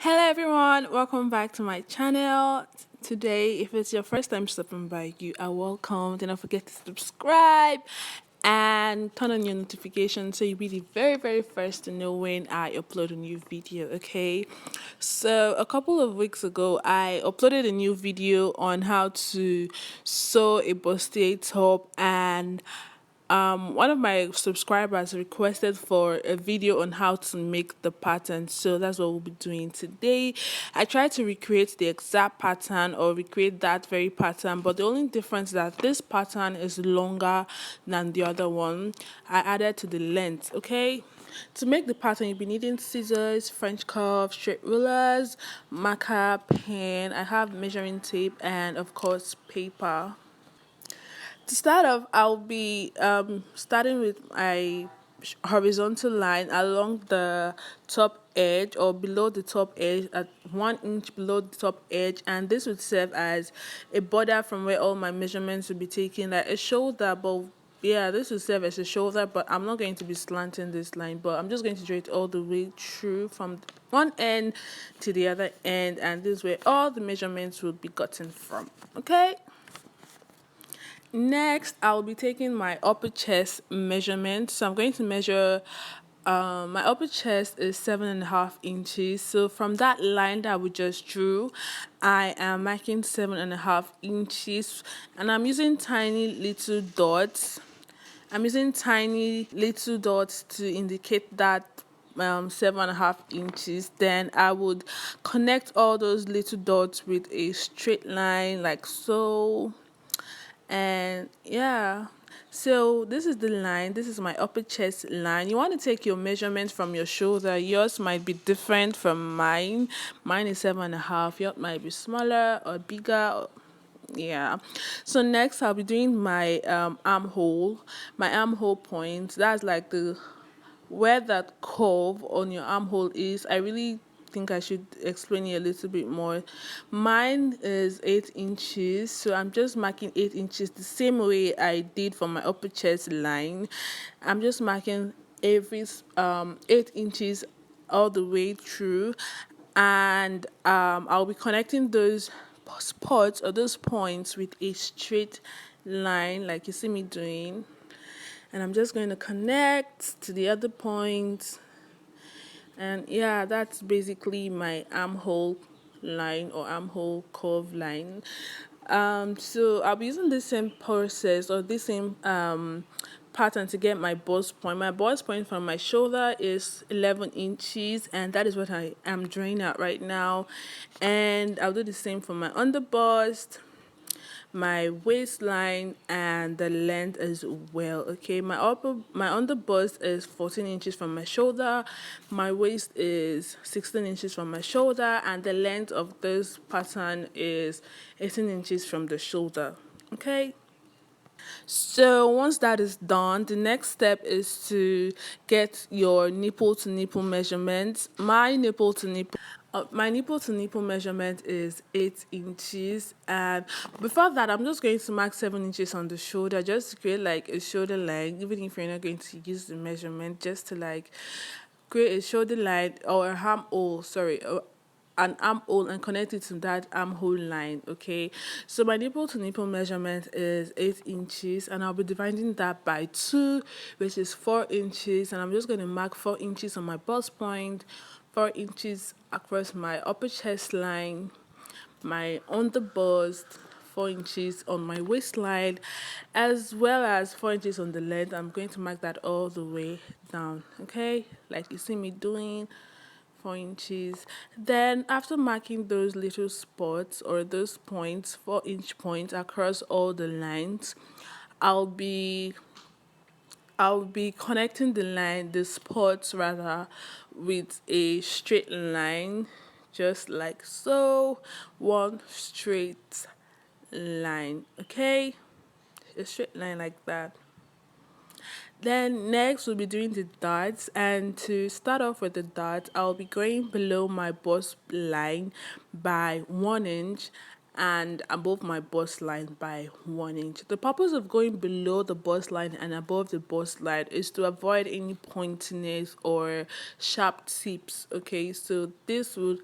Hello everyone, welcome back to my channel. Today, if it's your first time stopping by, you are welcome. Do not forget to subscribe and turn on your notifications so you'll be the very first to know when I upload a new video, okay? So a couple of weeks ago I uploaded a new video on how to sew a bustier top, and one of my subscribers requested for a video on how to make the pattern, so that's what we'll be doing today. I tried to recreate the exact pattern or recreate that very pattern, but the only difference is that this pattern is longer than the other one. I added to the length, okay? To make the pattern, you'll be needing scissors, French curve, straight rulers, marker, pen. I have measuring tape, and of course paper. To start off, I'll be starting with my horizontal line along the top edge or below the top edge at 1 inch below the top edge, and this would serve as a border from where all my measurements will be taken, like a shoulder. But yeah, this will serve as a shoulder, but I'm not going to be slanting this line, but I'm just going to draw it all the way through from one end to the other end, and this way all the measurements will be gotten from, okay? Next, I'll be taking my upper chest measurement. So I'm going to measure, my upper chest is 7.5 inches. So from that line that we just drew, I am marking 7.5 inches, and I'm using tiny little dots. I'm using tiny little dots to indicate that 7.5 inches. Then I would connect all those little dots with a straight line like so. And yeah, so this is the line. This is my upper chest line. You want to take your measurements from your shoulder. Yours might be different from mine is 7.5. Yours might be smaller or bigger yeah. So next I'll be doing my armhole point. That's like the where that curve on your armhole is. I really think I should explain it a little bit more. Mine is 8 inches, so I'm just marking 8 inches the same way I did for my upper chest line. I'm just marking every 8 inches all the way through, and I'll be connecting those spots or those points with a straight line like you see me doing, and I'm just going to connect to the other point. And yeah, that's basically my armhole line or armhole curve line. So I'll be using the same process or the same pattern to get my bust point. My bust point from my shoulder is 11 inches, and that is what I am drawing at right now. And I'll do the same for my underbust, my waistline, and the length as well. Okay, my underbust is 14 inches from my shoulder, my waist is 16 inches from my shoulder, and the length of this pattern is 18 inches from the shoulder. Okay, so once that is done, the next step is to get your nipple to nipple measurements. My nipple to nipple measurement is 8 inches, and before that I'm just going to mark 7 inches on the shoulder just to create like a shoulder line, even if you're not going to use the measurement, just to like create a shoulder line or a armhole, an armhole, and connect it to that armhole line. Okay, so my nipple to nipple measurement is 8 inches, and I'll be dividing that by 2, which is 4 inches, and I'm just going to mark 4 inches on my bust point, 4 inches across my upper chest line, my underbust, 4 inches on my waistline, as well as 4 inches on the length. I'm going to mark that all the way down, okay, like you see me doing. 4 inches. Then after marking those little spots or those points, 4-inch points across all the lines, I'll be connecting the spots rather, with a straight line, just like so. One straight line, okay, a straight line like that. Then next we'll be doing the dots, and to start off with the dots, I'll be going below my bust line by 1 inch, and above my bust line by 1 inch. The purpose of going below the bust line and above the bust line is to avoid any pointiness or sharp tips. Okay, so this would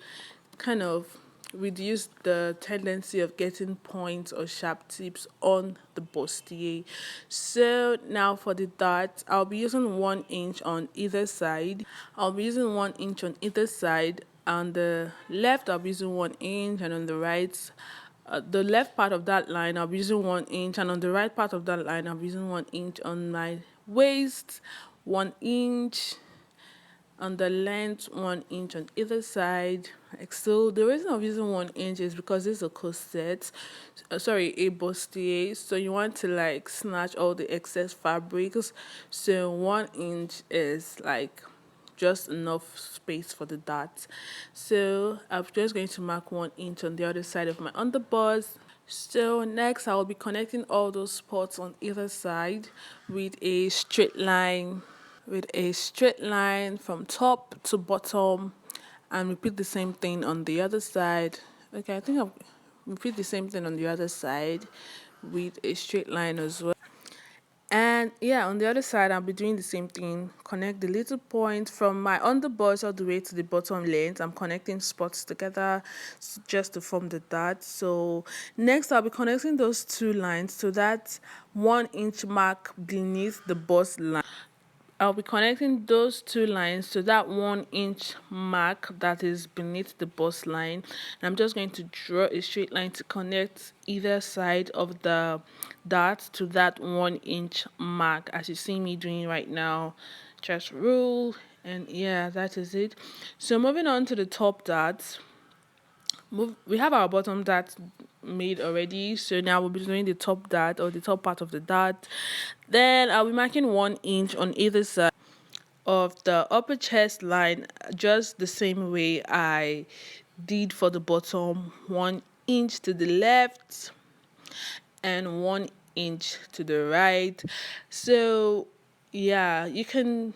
kind of reduce the tendency of getting points or sharp tips on the bustier. So now for the dart, I'll be using 1 inch on either side. I'll be using 1 inch on either side. On the left, I'll be using 1 inch, and on the right, the left part of that line, I'll be using 1 inch, and on the right part of that line, I'll be using 1 inch on my waist, 1 inch on the length, 1 inch on either side, like so. The reason I'm using 1 inch is because it's a corset, sorry, a bustier, so you want to like snatch all the excess fabrics, so 1 inch is like just enough space for the dart. So I'm just going to mark 1 inch on the other side of my underbust. So next I will be connecting all those spots on either side with a straight line, from top to bottom, and repeat the same thing on the other side. Okay, I think I'll repeat the same thing on the other side with a straight line as well. And yeah, on the other side, I'll be doing the same thing. Connect the little point from my underbust all the way to the bottom length. I'm connecting spots together just to form the dart. So next, I'll be connecting those two lines to that 1 inch mark beneath the bust line. I'll be connecting those two lines to that 1 inch mark that is beneath the bust line. And I'm just going to draw a straight line to connect either side of the dart to that 1 inch mark, as you see me doing right now. Just rule, and yeah, that is it. So moving on to the top dart. We have our bottom dart made already, so now we'll be doing the top dart, or the top part of the dart. Then I'll be marking 1 inch on either side of the upper chest line, just the same way I did for the bottom. 1 inch to the left and 1 inch to the right. So yeah, you can.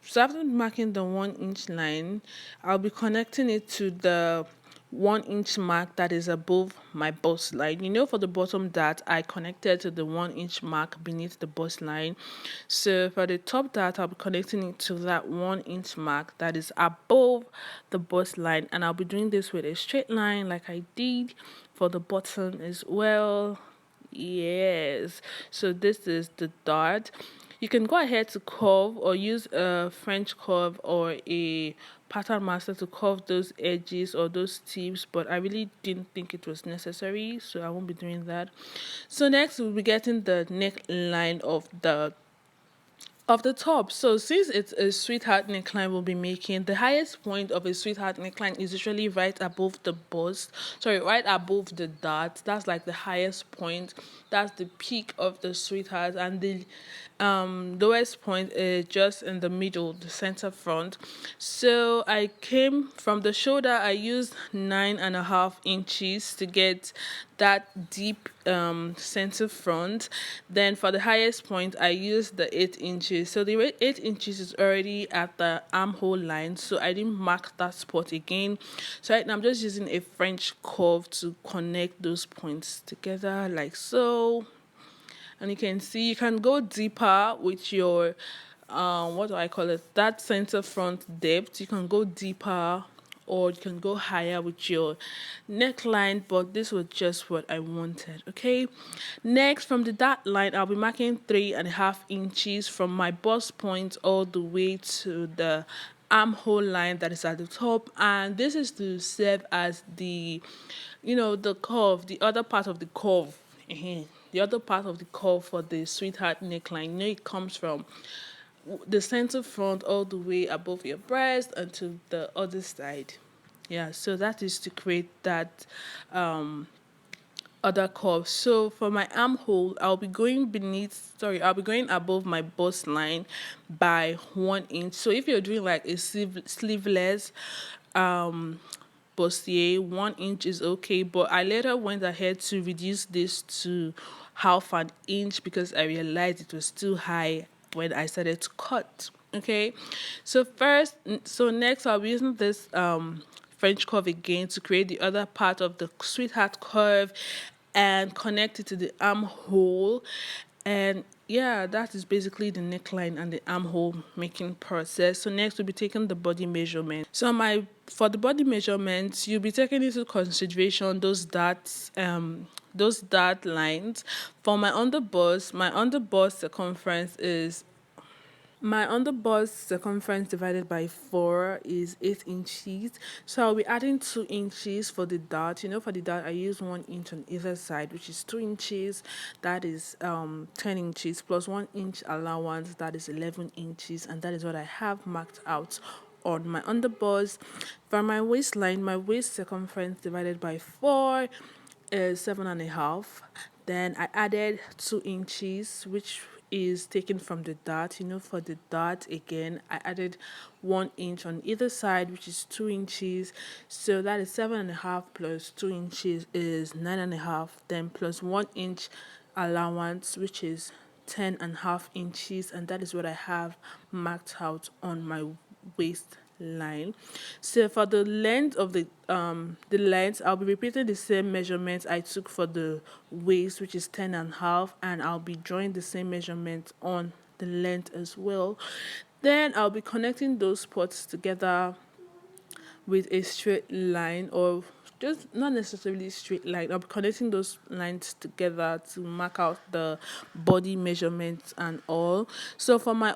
So after marking the 1 inch line, I'll be connecting it to the 1 inch mark that is above my bust line. You know, for the bottom dart, I connected to the 1 inch mark beneath the bust line. So for the top dart, I'll be connecting it to that 1 inch mark that is above the bust line. And I'll be doing this with a straight line like I did for the bottom as well. Yes. So this is the dart. You can go ahead to curve or use a French curve or a pattern master to curve those edges or those tips, but I really didn't think it was necessary, so I won't be doing that. So next we'll be getting the neckline of the top. So since it's a sweetheart neckline we'll be making, the highest point of a sweetheart neckline is usually right above the bust, right above the dart. That's like the highest point, that's the peak of the sweetheart, and the lowest point is just in the middle, the center front. So I came from the shoulder, I used 9.5 inches to get that deep center front. Then for the highest point I used the 8 inches. So the 8 inches is already at the armhole line, so I didn't mark that spot again. So right now I'm just using a French curve to connect those points together like so. And you can see you can go deeper with your what do I call it, that center front depth. You can go deeper or you can go higher with your neckline, but this was just what I wanted. Okay, next from the dart line I'll be marking 3.5 inches from my bust point all the way to the armhole line that is at the top, and this is to serve as the the curve, the other part of the curve. The other part of the curve for the sweetheart neckline. It comes from the center front all the way above your breast and to the other side. Yeah, so that is to create that other curve. So for my armhole, I'll be going above my bust line by 1 inch. So if you're doing like a sleeveless bustier, 1 inch is okay, but I later went ahead to reduce this to 1/2 inch because I realized it was too high when I started to cut. Okay, so next I'll be using this French curve again to create the other part of the sweetheart curve and connect it to the armhole. And yeah, that is basically the neckline and the armhole making process. So next we'll be taking the body measurement. So for the body measurements, you'll be taking into consideration those dart lines. For my underbust circumference is my underbust circumference divided by 4 is 8 inches. So I'll be adding 2 inches for the dart. For the dart, I use 1 inch on either side, which is 2 inches. That is 10 inches plus 1 inch allowance. That is 11 inches. And that is what I have marked out on my underbust. For my waistline, my waist circumference divided by 4 is 7.5. Then I added 2 inches, which is taken from the dart. For the dart again, I added 1 inch on either side, which is 2 inches. So that is 7.5 plus 2 inches is 9.5. Then plus 1 inch allowance, which is 10.5 inches, and that is what I have marked out on my waistline. So for the length of the length, I'll be repeating the same measurements I took for the waist, which is 10.5, and I'll be drawing the same measurement on the length as well. Then I'll be connecting those spots together with a straight line, or just not necessarily straight line. I'll be connecting those lines together to mark out the body measurements and all. So for my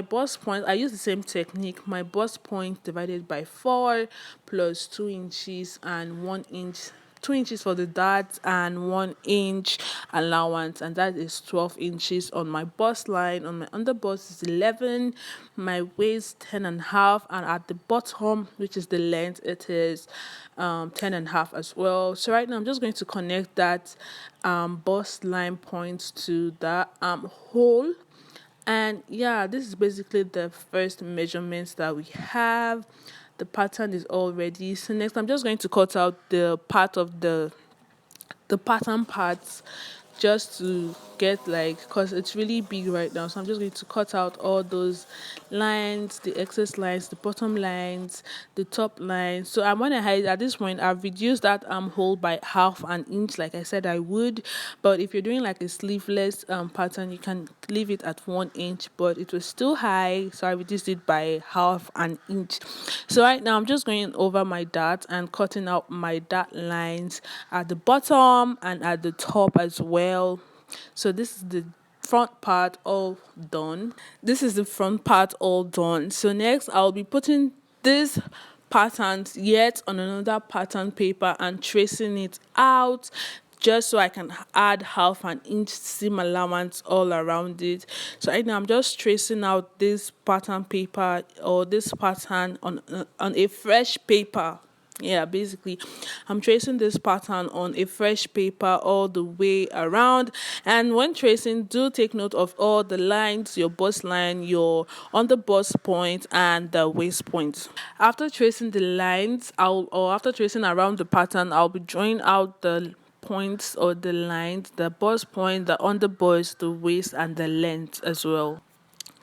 bust point, I use the same technique. My bust point divided by 4 plus 2 inches and 1 inch, 2 inches for the dart and 1 inch allowance, and that is 12 inches on my bust line. On my underbust is 11, my waist 10.5, and at the bottom, which is the length, it is 10.5 as well. So right now I'm just going to connect that bust line point to the armhole. And yeah, this is basically the first measurements that we have. The pattern is all ready. So next I'm just going to cut out the part of the pattern parts, just to get because it's really big right now. So I'm just going to cut out all those lines, the excess lines, the bottom lines, the top lines. So I'm going to hide at this point. I've reduced that armhole by 1/2 inch, like I said I would. But if you're doing like a sleeveless pattern, you can leave it at 1 inch, but it was still high, so I reduced it by 1/2 inch. So right now I'm just going over my dart and cutting out my dart lines at the bottom and at the top as well. So this is the front part all done. So next I'll be putting this patterns yet on another pattern paper and tracing it out, just so I can add 1/2 inch seam allowance all around it. So right now I'm just tracing out this pattern paper, or this pattern on a fresh paper. Yeah, basically I'm tracing this pattern on a fresh paper all the way around. And when tracing, do take note of all the lines, your bust line, your on the bust point, and the waist point. After tracing the lines, after tracing around the pattern, I'll be drawing out the points or the lines, the bust point, the under bust, the waist, and the length as well.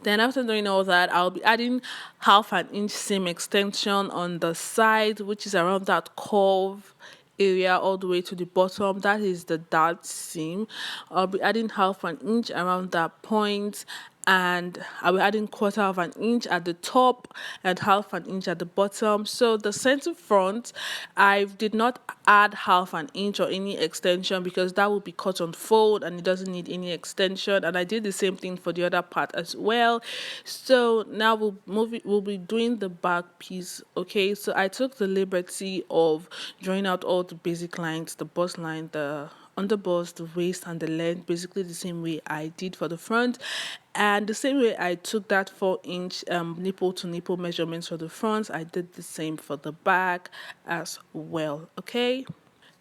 Then after doing all that, I'll be adding 1/2 inch seam extension on the side, which is around that curve area all the way to the bottom. That is the dart seam. I'll be adding 1/2 inch around that point, and I'll be adding 1/4 inch at the top and 1/2 inch at the bottom. So the center front, I did not add 1/2 inch or any extension, because that will be cut on fold and it doesn't need any extension. And I did the same thing for the other part as well. So now we'll be doing the back piece. Okay, so I took the liberty of drawing out all the basic lines, the bust line, the underbust, the waist, and the length, basically the same way I did for the front, and the same way I took that 4-inch nipple to nipple measurements for the front, I did the same for the back as well. Okay,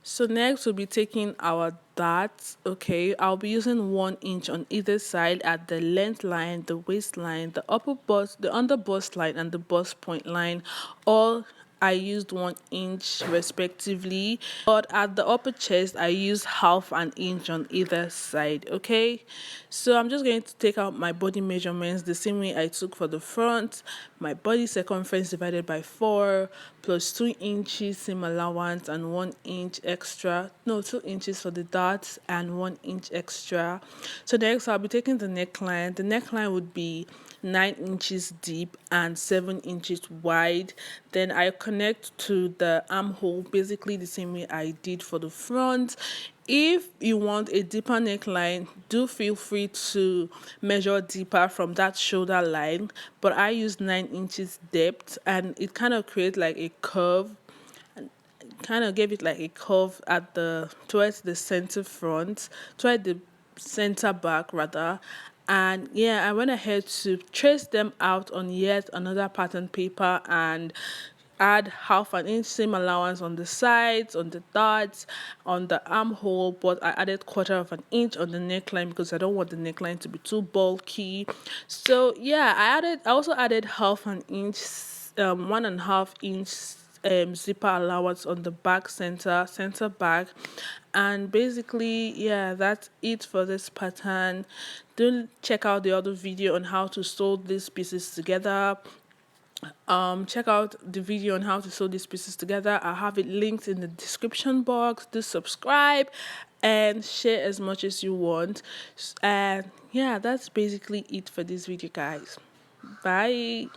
so next we'll be taking our darts. Okay, I'll be using 1 inch on either side at the length line, the waistline, the upper bust, the under bust line, and the bust point line, all I used 1 inch respectively, but at the upper chest I used half an inch on either side. Okay, so I'm just going to take out my body measurements the same way I took for the front. My body circumference divided by 4 plus 2 inches seam allowance and 1 inch extra, no, 2 inches for the darts and 1 inch extra. So next I'll be taking the neckline. The neckline would be 9 inches deep and 7 inches wide. Then I connect to the armhole basically the same way I did for the front. If you want a deeper neckline, do feel free to measure deeper from that shoulder line, but I use 9 inches depth and it kind of creates like a curve, kind of gave it like a curve at the towards the center front, toward the center back rather. And yeah, I went ahead to trace them out on yet another pattern paper and add half an inch seam allowance on the sides, on the darts, on the armhole, but I added 1/4 inch on the neckline because I don't want the neckline to be too bulky. So yeah, I also added half an inch, 1.5 inch zipper allowance on the back center back. And basically yeah, that's it for this pattern. Do check out the other video on how to sew these pieces together. Check out the video on how to sew these pieces together. I have it linked in the description box. Do subscribe and share as much as you want. And yeah, that's basically it for this video, guys. Bye.